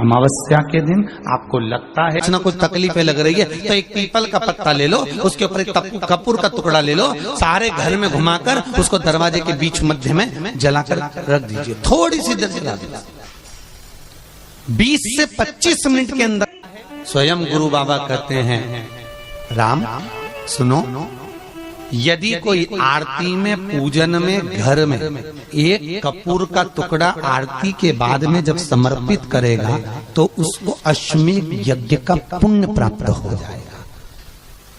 अमावस्या के दिन आपको लगता है कुछ ना कुछ तकलीफें लग रही है, तो एक पीपल का पत्ता ले लो, उसके ऊपर एक कपूर का टुकड़ा ले लो, सारे घर में घुमाकर उसको दरवाजे के बीच मध्य में जलाकर रख दीजिए, थोड़ी सी देर जला दीजिए। 20 से 25 मिनट के अंदर स्वयं गुरु बाबा कहते हैं, राम सुनो, यदि कोई आरती में पूजन में घर में एक कपूर का टुकड़ा आरती के बाद में जब समर्पित करेगा तो उसको अश्वमेध यज्ञ का पुण्य प्राप्त हो जाएगा।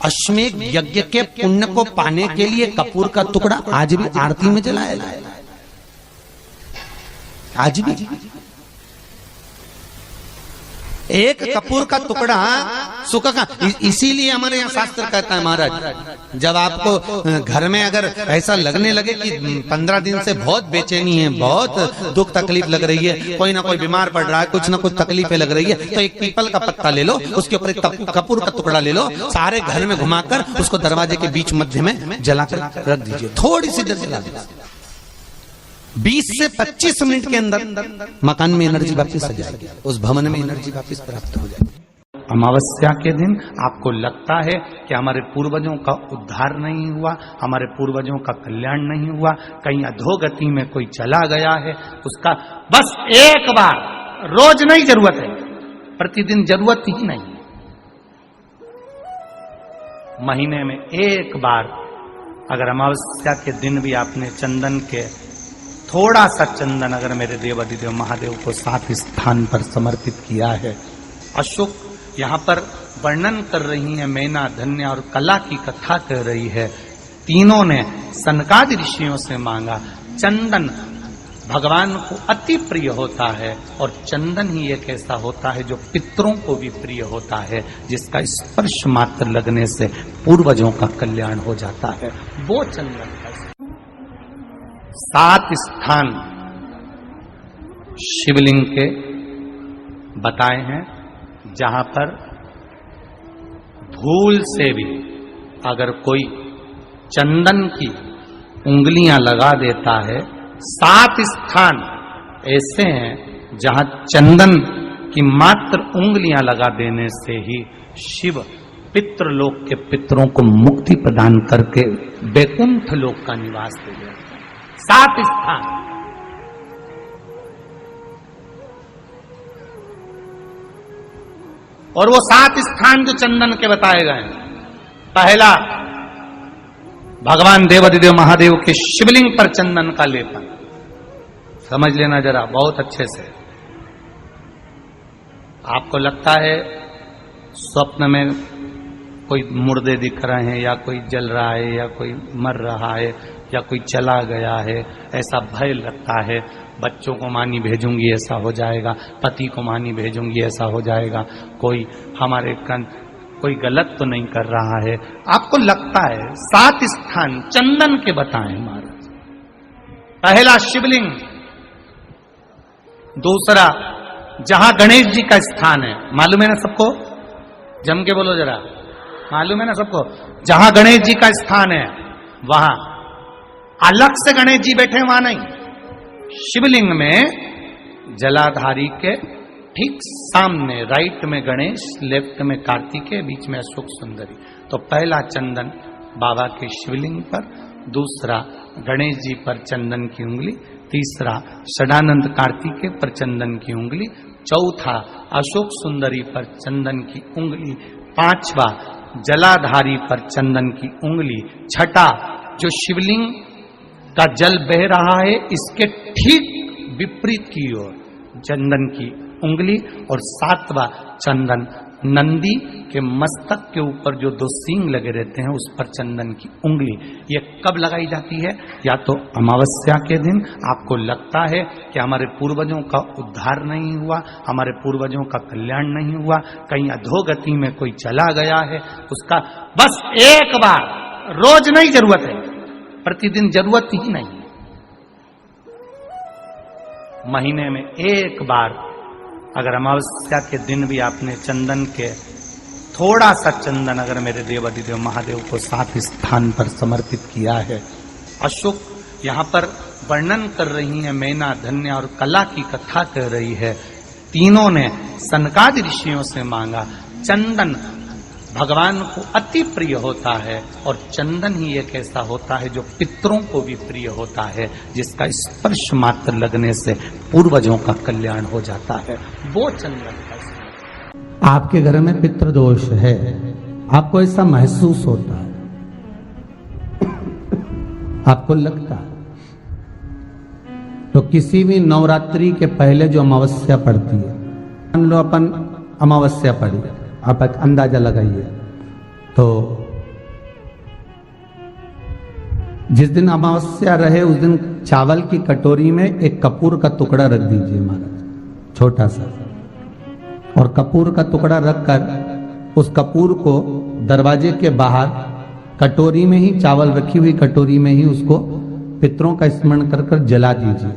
अश्वमेध यज्ञ के पुण्य को पाने के लिए कपूर का टुकड़ा आज भी आरती में जलाया जाएगा, आज भी एक कपूर का टुकड़ा सुख का। इसीलिए हमारे यहाँ शास्त्र कहता है महाराज, जब आपको घर में अगर ऐसा लगने लगे कि 15 दिन से बहुत बेचैनी है, बहुत दुख तकलीफ लग रही है, कोई ना कोई बीमार पड़ रहा है, कुछ ना कुछ तकलीफें लग रही है, तो एक पीपल का पत्ता ले लो, उसके ऊपर एक कपूर का टुकड़ा ले लो, सारे घर में घुमाकर उसको दरवाजे के बीच मध्य में जलाकर रख दीजिए, थोड़ी सी देर जला दीजिए। 20 से 25 मिनट के अंदर मकान में एनर्जी वापस आ जाएगी, उस भवन में एनर्जी वापस प्राप्त हो जाएगी। अमावस्या के दिन आपको लगता है कि हमारे पूर्वजों का उद्धार नहीं हुआ, हमारे पूर्वजों का कल्याण नहीं हुआ, कहीं अधोगति में कोई चला गया है, उसका बस एक बार, रोज नहीं जरूरत है, प्रतिदिन जरूरत ही नहीं, महीने में एक बार अगर अमावस्या के दिन भी आपने चंदन के थोड़ा सा चंदन अगर मेरे देवाधिदेव महादेव को 7 स्थान पर समर्पित किया है। अशोक यहाँ पर वर्णन कर रही है, मैना धन्य और कला की कथा कर रही है। तीनों ने सनकादि ऋषियों से मांगा। चंदन भगवान को अति प्रिय होता है और चंदन ही एक ऐसा होता है जो पितरों को भी प्रिय होता है, जिसका स्पर्श मात्र लगने से पूर्वजों का कल्याण हो जाता है, वो चंदन है। 7 स्थान शिवलिंग के बताए हैं, जहां पर भूल से भी अगर कोई चंदन की उंगलियां लगा देता है, 7 स्थान ऐसे हैं जहां चंदन की मात्र उंगलियां लगा देने से ही शिव पितृलोक के पितरों को मुक्ति प्रदान करके वैकुंठ लोक का निवास दे देते हैं। 7 स्थान, और वो 7 स्थान जो चंदन के बताए गए हैं, पहला भगवान देवाधिदेव महादेव के शिवलिंग पर चंदन का लेपन, समझ लेना जरा बहुत अच्छे से। आपको लगता है स्वप्न में कोई मुर्दे दिख रहे हैं, या कोई जल रहा है, या कोई मर रहा है, या कोई चला गया है, ऐसा भय लगता है, बच्चों को मानी भेजूंगी ऐसा हो जाएगा, पति को मानी भेजूंगी ऐसा हो जाएगा, कोई हमारे कोई गलत तो नहीं कर रहा है, आपको लगता है। 7 स्थान चंदन के बताएं महाराज। पहला शिवलिंग, दूसरा जहां गणेश जी का स्थान है, मालूम है ना सबको, जम के बोलो जरा, मालूम है ना सबको, जहां गणेश जी का स्थान है वहां अलग से गणेश जी बैठे, वहां नहीं, शिवलिंग में जलाधारी के ठीक सामने, राइट में गणेश, लेफ्ट में कार्तिकेय, बीच में अशोक सुंदरी। तो पहला चंदन बाबा के शिवलिंग पर, दूसरा गणेश जी पर चंदन की उंगली, तीसरा षडानंद कार्तिकेय पर चंदन की उंगली, चौथा अशोक सुंदरी पर चंदन की उंगली, पांचवा जलाधारी पर चंदन की उंगली, छठा जो शिवलिंग का जल बह रहा है इसके ठीक विपरीत की ओर चंदन की उंगली, और 7वां चंदन नंदी के मस्तक के ऊपर जो 2 सींग लगे रहते हैं उस पर चंदन की उंगली। ये कब लगाई जाती है? या तो अमावस्या के दिन आपको लगता है कि हमारे पूर्वजों का उद्धार नहीं हुआ, हमारे पूर्वजों का कल्याण नहीं हुआ, कहीं अधोगति में कोई चला गया है, उसका बस एक बार, रोज नहीं जरूरत है, प्रतिदिन जरूरत ही नहीं, महीने में एक बार अगर अमावस्या के दिन भी आपने चंदन के थोड़ा सा चंदन अगर मेरे देवाधिदेव महादेव को 7 स्थान पर समर्पित किया है। अशोक यहाँ पर वर्णन कर रही है, मैना धन्य और कला की कथा कर रही है। तीनों ने सनकादि ऋषियों से मांगा। चंदन भगवान को अति प्रिय होता है और चंदन ही एक ऐसा होता है जो पितरों को भी प्रिय होता है, जिसका स्पर्श मात्र लगने से पूर्वजों का कल्याण हो जाता है, वो चंदन का। आपके घर में पितृदोष है, आपको ऐसा महसूस होता है, आपको लगता है, तो किसी भी नवरात्रि के पहले जो अमावस्या पड़ती है, मान लो अपन अमावस्या पड़ी, आप एक अंदाजा लगाइए, तो जिस दिन अमावस्या रहे उस दिन चावल की कटोरी में एक कपूर का टुकड़ा रख दीजिए महाराज, छोटा सा, और कपूर का टुकड़ा रखकर उस कपूर को दरवाजे के बाहर कटोरी में ही, चावल रखी हुई कटोरी में ही उसको पितरों का स्मरण कर कर जला दीजिए।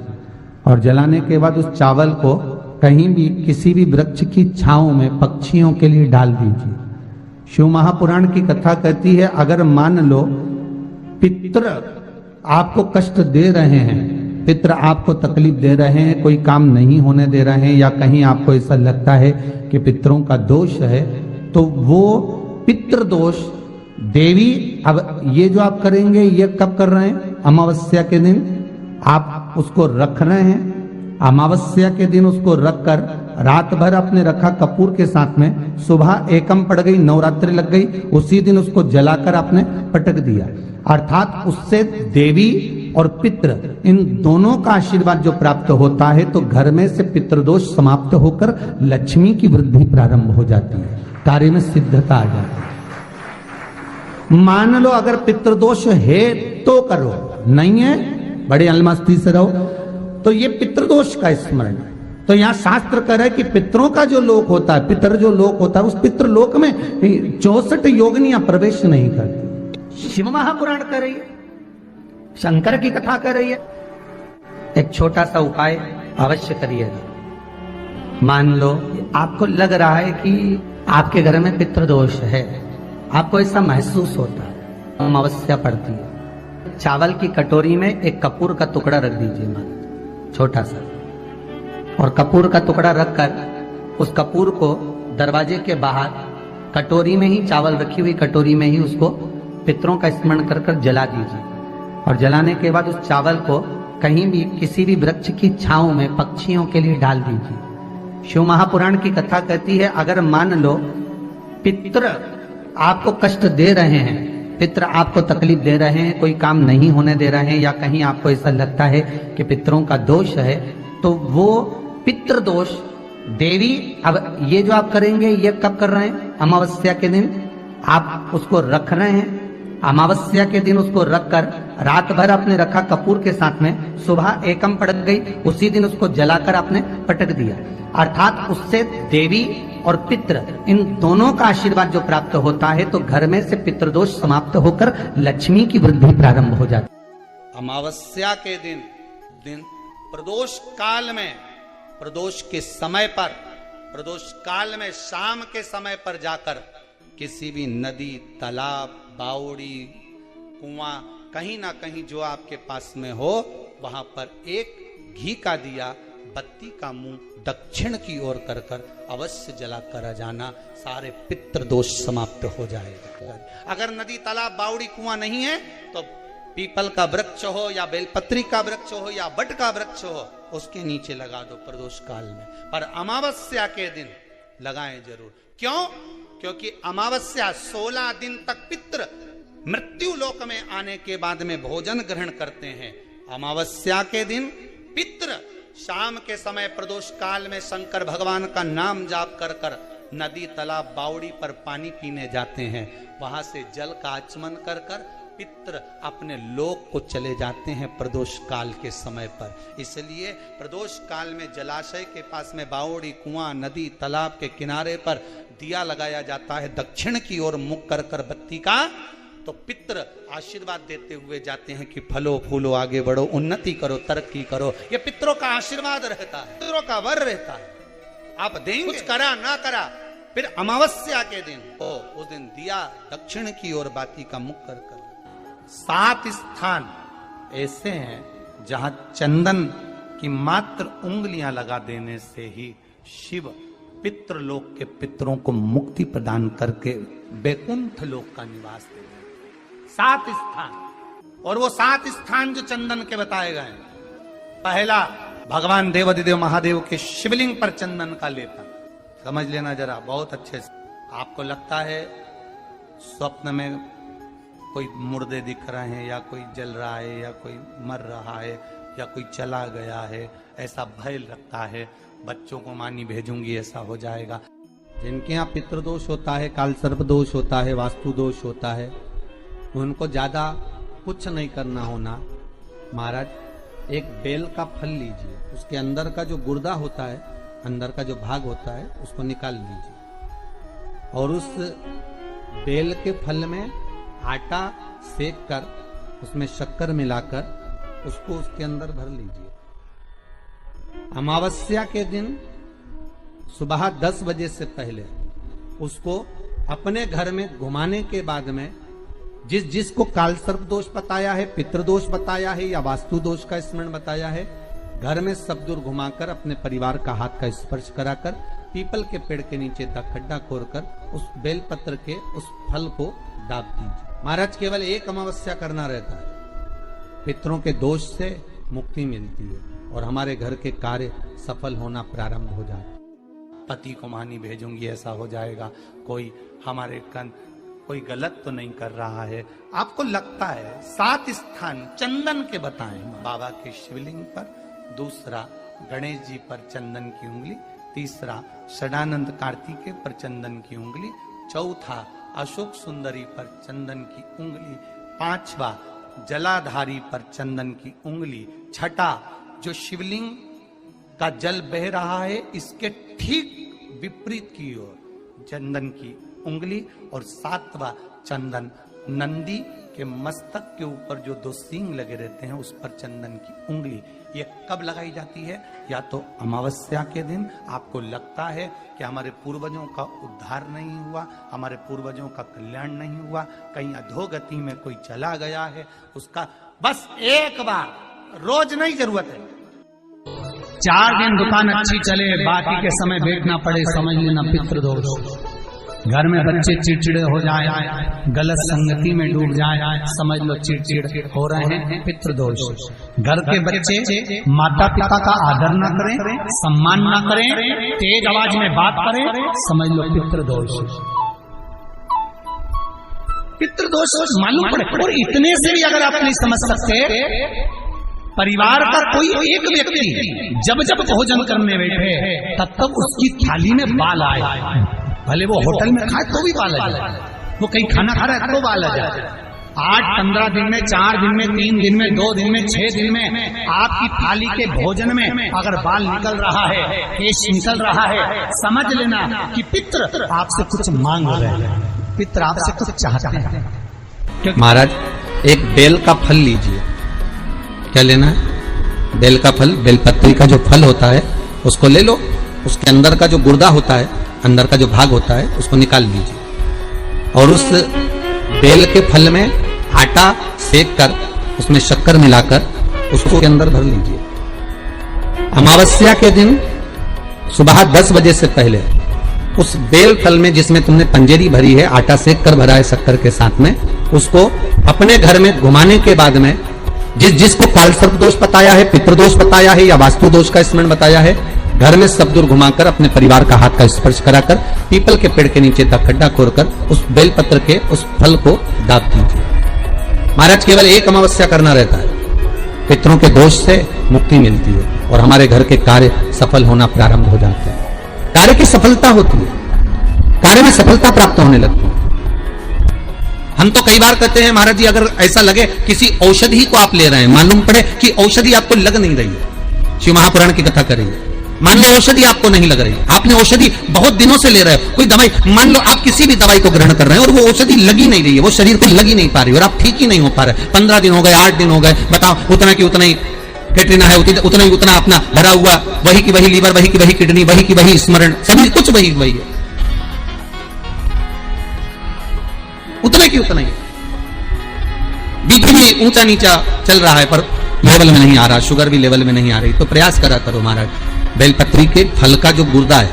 और जलाने के बाद उस चावल को कहीं भी किसी भी वृक्ष की छांव में पक्षियों के लिए डाल दीजिए। शिव महापुराण की कथा कहती है, अगर मान लो पितृ आपको कष्ट दे रहे हैं, पितृ आपको तकलीफ दे रहे हैं, कोई काम नहीं होने दे रहे हैं, या कहीं आपको ऐसा लगता है कि पितरों का दोष है, तो वो पितृ दोष देवी, अब ये जो आप करेंगे ये कब कर रहे हैं? अमावस्या के दिन आप उसको रख रहे हैं, अमावस्या के दिन उसको रखकर रात भर आपने रखा कपूर के साथ में, सुबह एकम पड़ गई, नवरात्रि लग गई, उसी दिन उसको जलाकर आपने पटक दिया। अर्थात उससे देवी और पितृ इन दोनों का आशीर्वाद जो प्राप्त होता है, तो घर में से पितृदोष समाप्त होकर लक्ष्मी की वृद्धि प्रारंभ हो जाती है, कार्य में सिद्धता आ जाती है। मान लो अगर पितृदोष है तो करो, नहीं है बड़ी अलमस्ती से रहो, तो ये पितृदोष का स्मरण। तो यहाँ शास्त्र कह रहा है कि पितरों का जो लोक होता है, पितर जो लोक होता है, उस पितृलोक में 64 योगिनियां प्रवेश नहीं करती। शिव महापुराण कर रही है, शंकर की कथा कर रही है। एक छोटा सा उपाय अवश्य करिएगा। मान लो आपको लग रहा है कि आपके घर में पितृदोष है, आपको ऐसा महसूस होता है, अमावस्या पड़ती है, चावल की कटोरी में एक कपूर का टुकड़ा रख दीजिए महाराज, छोटा सा, और कपूर का टुकड़ा रखकर उस कपूर को दरवाजे के बाहर कटोरी में ही, चावल रखी हुई कटोरी में ही उसको पितरों का स्मरण कर कर जला दीजिए। और जलाने के बाद उस चावल को कहीं भी किसी भी वृक्ष की छांव में पक्षियों के लिए डाल दीजिए। शिव महापुराण की कथा कहती है, अगर मान लो पितृ आपको कष्ट दे रहे हैं, पितृ आपको तकलीफ दे रहे हैं, कोई काम नहीं होने दे रहे हैं, या कहीं आपको ऐसा लगता है कि पितरों का दोष है, तो वो पितृ दोष देवी, अब ये जो आप करेंगे ये कब कर रहे हैं? अमावस्या के दिन आप उसको रख रहे हैं, अमावस्या के दिन उसको रखकर रात भर आपने रखा कपूर के साथ में, सुबह एकम पड़ गई, उसी दिन उसको जलाकर आपने पटक दिया। अर्थात उससे देवी और पितृ इन दोनों का आशीर्वाद जो प्राप्त होता है, तो घर में से पितृदोष समाप्त होकर लक्ष्मी की वृद्धि प्रारंभ हो जाती है। अमावस्या के दिन प्रदोष काल में, प्रदोष के समय पर, प्रदोष काल में शाम के समय पर जाकर किसी भी नदी, तालाब, बावड़ी, कुआं, कहीं ना कहीं जो आपके पास में हो, वहां पर एक घी का दिया, बत्ती का मुंह दक्षिण की ओर कर कर अवश्य जला कर जाना, सारे पितृ दोष समाप्त हो जाएगा। अगर नदी, तालाब, बावड़ी, कुआं नहीं है तो पीपल का वृक्ष हो या बेलपत्री का वृक्ष हो या बट का वृक्ष हो, उसके नीचे लगा दो प्रदोष काल में। पर अमावस्या के दिन लगाएं जरूर। क्यों? क्योंकि अमावस्या 16 दिन तक पितृ मृत्यु लोक में आने के बाद में भोजन ग्रहण करते हैं। अमावस्या के दिन पितृ शाम के समय प्रदोष काल में शंकर भगवान का नाम जाप कर कर नदी, तालाब, बावड़ी पर पानी पीने जाते हैं। वहां से जल का आचमन कर कर पितृ अपने लोक को चले जाते हैं प्रदोष काल के समय पर। इसलिए प्रदोष काल में जलाशय के पास में बावड़ी, कुआं, नदी, तालाब के किनारे पर दिया लगाया जाता है दक्षिण की ओर मुख कर कर बत्ती का, तो पितृ आशीर्वाद देते हुए जाते हैं कि फलो फूलो, आगे बढ़ो, उन्नति करो, तरक्की करो। ये पितरों का आशीर्वाद रहता है, पितरों का वर रहता है। आप देंगे, कुछ करा ना करा, फिर अमावस्या के दिन उस दिन दिया दक्षिण की ओर बाती का मुख कर कर। 7 स्थान ऐसे हैं जहां चंदन की मात्र उंगलियां लगा देने से ही शिव पितृलोक के पितरों को मुक्ति प्रदान करके वैकुंठ लोक का निवास दे गए। 7 स्थान, और वो 7 स्थान जो चंदन के बताए गए। पहला, भगवान देवाधिदेव महादेव के शिवलिंग पर चंदन का लेपन। समझ लेना जरा बहुत अच्छे से। आपको लगता है स्वप्न में कोई मुर्दे दिख रहे हैं, या कोई जल रहा है, या कोई मर रहा है, या कोई चला गया है, ऐसा भय लगता है। बच्चों को मानी भेजूंगी, ऐसा हो जाएगा। जिनके यहाँ पितृदोष होता है, काल सर्प दोष होता है, वास्तु दोष होता है, उनको ज्यादा कुछ नहीं करना होना। महाराज, एक बेल का फल लीजिए, उसके अंदर का जो गुर्दा होता है, अंदर का जो भाग होता है, उसको निकाल लीजिए, और उस बेल के फल में आटा सेक कर उसमें शक्कर मिलाकर उसको उसके अंदर भर लीजिए। अमावस्या के दिन सुबह 10 बजे से पहले उसको अपने घर में घुमाने के बाद में जिसको काल सर्प दोष बताया है, पितृदोष बताया है, या वास्तु दोष का स्मरण बताया है, घर में सब दूर घुमाकर अपने परिवार का हाथ का स्पर्श कराकर पीपल के पेड़ के नीचे खड्डा खोदकर उस बेलपत्र के उस फल को दाब दीजिए। महाराज, केवल एक अमावस्या करना रहता है, पितरों के दोष से मुक्ति मिलती है और हमारे घर के कार्य सफल होना प्रारंभ हो जाता है। पति को मानी भेजूंगी, ऐसा हो जाएगा। कोई हमारे कोई गलत तो नहीं कर रहा है। आपको लगता है 7 स्थान चंदन के बताएं। बाबा के शिवलिंग पर, दूसरा गणेश जी पर चंदन की उंगली, तीसरा षडानंद कार्तिकेय पर चंदन की उंगली, चौथा अशोक सुंदरी पर चंदन की उंगली, 5वां जलाधारी पर चंदन की उंगली, छठा जो शिवलिंग का जल बह रहा है इसके ठीक विपरीत की ओर चंदन की उंगली, और 7वां चंदन नंदी के मस्तक के ऊपर जो 2 सींग लगे रहते हैं उस पर चंदन की उंगली। ये कब लगाई जाती है? या तो अमावस्या के दिन। आपको लगता है कि हमारे पूर्वजों का उद्धार नहीं हुआ, हमारे पूर्वजों का कल्याण नहीं हुआ, कहीं अधोगति में कोई चला गया है, उसका बस एक बार, रोज नहीं जरूरत है, 4 दिन दुकान अच्छी चले, बाकी के समय बैठना पड़े, समझ लेना पितृदोष। घर में बच्चे चिड़चिड़े हो जाए, गलत संगति में डूब जाए, समझ लो चिड़चिड़ हो रहे हैं, पितृदोष। घर के बच्चे माता पिता का आदर न करें, सम्मान न करें, तेज आवाज में बात करें, समझ लो पितृदोष। पितृदोष मालूम पड़े। और इतने से भी अगर आप नहीं समझ सकते, परिवार का कोई एक व्यक्ति जब जब भोजन करने बैठे तब तक उसकी थाली में बाल आए, भले वो होटल में खाए तो भी बाल आ जाए, वो कहीं खाना खा रहा है तो बाल आ जाए। 8-15 दिन में, 4 दिन में, 3 दिन में, 2 दिन में, 6 दिन में आपकी थाली के भोजन में अगर बाल निकल रहा है, केश निकल रहा है, समझ लेना कि पितृ आपसे कुछ मांग रहे हैं, पितृ आपसे कुछ चाहते हैं। महाराज, एक बेल का फल लीजिए। क्या लेना है? बेल का फल, बेलपत्री का जो फल होता है उसको ले लो, उसके अंदर का जो गुर्दा होता है, अंदर का जो भाग होता है, उसको निकाल लीजिए, और उस बेल के फल में आटा सेक कर उसमें शक्कर मिलाकर उसको के अंदर भर लीजिए। अमावस्या के दिन सुबह 10 बजे से पहले उस बेल फल में जिसमें तुमने पंजेरी भरी है, आटा सेक कर भरा है शक्कर के साथ में, उसको अपने घर में घुमाने के बाद में जिसको काल सर्प दोष बताया है, पितृदोष बताया है, या वास्तु दोष का स्मरण बताया है, घर में सब दूर घुमाकर अपने परिवार का हाथ का स्पर्श कराकर पीपल के पेड़ के नीचे खड्डा खोदकर उस बेलपत्र के उस फल को दाब दीजिए। महाराज, केवल एक अमावस्या करना रहता है, पितरों के दोष से मुक्ति मिलती है और हमारे घर के कार्य सफल होना प्रारंभ हो जाते हैं। कार्य की सफलता होती है, कार्य में सफलता प्राप्त होने लगती है। हम तो कई बार कहते हैं महाराज जी, अगर ऐसा लगे किसी औषधि को आप ले रहे हैं, मालूम पड़े कि औषधि आपको लग नहीं रही है, शिव महापुराण की कथा करेंगे, मान लो औषधि आपको नहीं लग रही, आपने औषधि बहुत दिनों से ले रहे हो, कोई दवाई, मान लो आप किसी भी दवाई को ग्रहण कर रहे हैं और वो औषधि लगी नहीं रही है, वो शरीर को लगी नहीं पा रही और आप ठीक ही नहीं हो पा रहे, 15 दिन हो गए, 8 दिन हो गए, बताओ, उतना की उतना ही कैटरीना है, उतना ही उतना अपना भरा हुआ, वही की वही लीवर, वही की वही किडनी, वही की वही स्मरण, सभी कुछ वही वही है, उतने की उतना ही। बीपी भी ऊंचा नीचा चल रहा है पर लेवल में नहीं आ रहा, शुगर भी लेवल में नहीं आ रही, तो प्रयास करा करो महाराज, बेलपत्री के फल का जो गुर्दा है,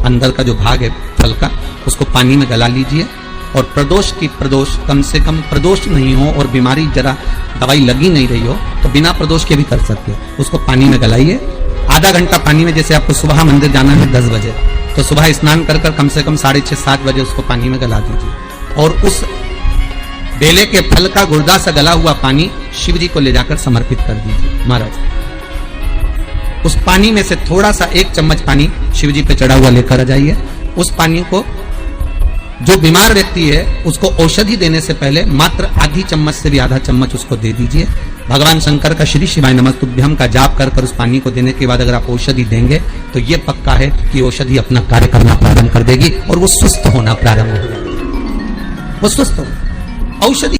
अंदर का जो भाग है फल का, उसको पानी में गला लीजिए और प्रदोष कम से कम प्रदोष नहीं हो और बीमारी जरा दवाई लगी नहीं रही हो तो बिना प्रदोष के भी कर सकते हो। उसको पानी में गलाइए आधा घंटा पानी में। जैसे आपको सुबह मंदिर जाना है 10 बजे, तो सुबह स्नान कर कम से कम 6:30-7 बजे उसको पानी में गला दीजिए और उस बेले के फल का गुर्दा से गला हुआ पानी शिव जी को ले जाकर समर्पित कर दीजिए। महाराज उस पानी में से थोड़ा सा 1 चम्मच पानी शिव जी पे चढ़ा हुआ लेकर आ जाइए। उस पानी को जो बीमार व्यक्ति है उसको औषधि देने से पहले मात्र आधी चम्मच से भी आधा चम्मच उसको दे दीजिए। भगवान शंकर का श्री शिवाय नमस्तुभ्यम का जाप कर उस पानी को देने के बाद अगर आप औषधि देंगे तो ये पक्का है कि औषधि अपना कार्य करना प्रारंभ कर देगी और वो स्वस्थ होना प्रारंभ हो जाएगी। वो स्वस्थ हो। औषधि